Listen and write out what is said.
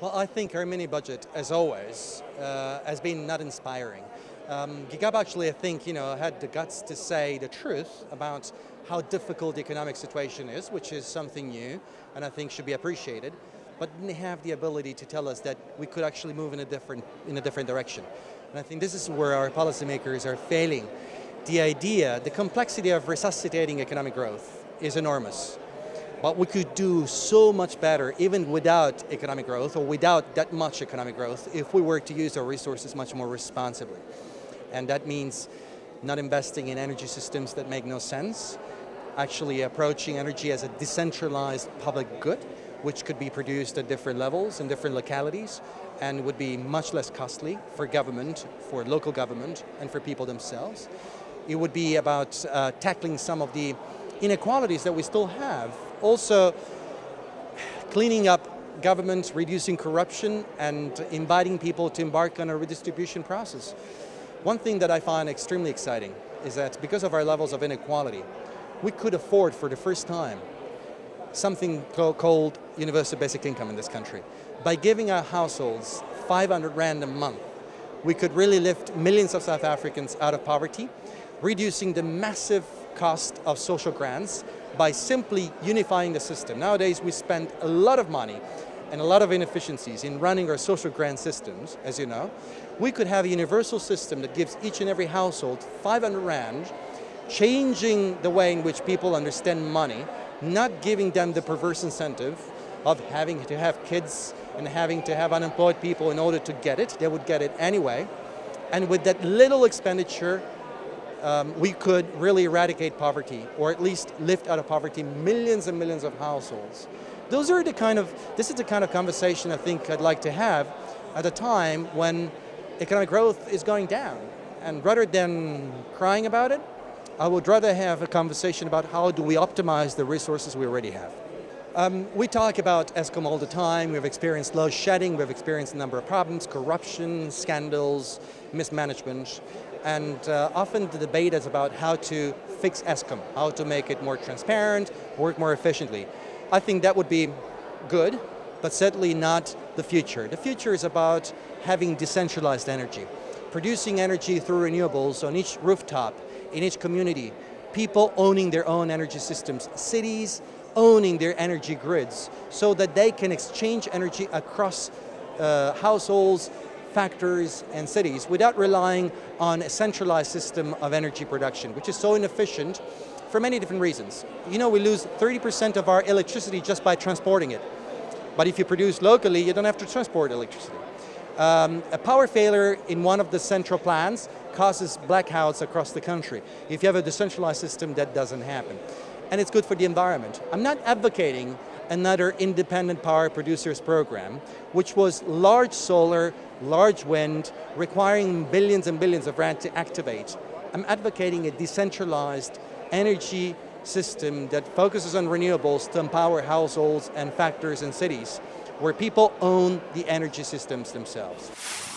Well, I think our mini budget, as always, has been not inspiring. Gigab actually, I think, had the guts to say the truth about how difficult the economic situation is, which is something new, and I think should be appreciated, but didn't have the ability to tell us that we could actually move in a different direction. And I think this is where our policymakers are failing. The complexity of resuscitating economic growth is enormous. But we could do so much better even without economic growth or without that much economic growth if we were to use our resources much more responsibly. And that means not investing in energy systems that make no sense, actually approaching energy as a decentralized public good, which could be produced at different levels in different localities and would be much less costly for government, for local government, and for people themselves. It would be about tackling some of the inequalities that we still have. Also, cleaning up government, reducing corruption, and inviting people to embark on a redistribution process. One thing that I find extremely exciting is that because of our levels of inequality, we could afford for the first time something called universal basic income in this country. By giving our households 500 rand a month, we could really lift millions of South Africans out of poverty, reducing the massive cost of social grants by simply unifying the system. Nowadays we spend a lot of money and a lot of inefficiencies in running our social grant systems, as you know. We could have a universal system that gives each and every household 500 rand, changing the way in which people understand money, not giving them the perverse incentive of having to have kids and having to have unemployed people in order to get it. They would get it anyway. And with that little expenditure, we could really eradicate poverty, or at least lift out of poverty millions and millions of households. This is the kind of conversation I think I'd like to have at a time when economic growth is going down. And rather than crying about it, I would rather have a conversation about how do we optimize the resources we already have. We talk about Eskom all the time. We've experienced load shedding, we've experienced a number of problems, corruption, scandals, mismanagement, and often the debate is about how to fix Eskom, how to make it more transparent, work more efficiently. I think that would be good, but certainly not the future. The future is about having decentralized energy, producing energy through renewables on each rooftop, in each community, people owning their own energy systems, cities owning their energy grids so that they can exchange energy across households, factories and cities without relying on a centralized system of energy production, which is so inefficient for many different reasons. We lose 30% of our electricity just by transporting it. But if you produce locally, you don't have to transport electricity. A power failure in one of the central plants causes blackouts across the country. If you have a decentralized system, that doesn't happen. And it's good for the environment. I'm not advocating another independent power producers program, which was large solar, large wind, requiring billions and billions of rand to activate. I'm advocating a decentralized energy system that focuses on renewables to empower households and factories and cities, where people own the energy systems themselves.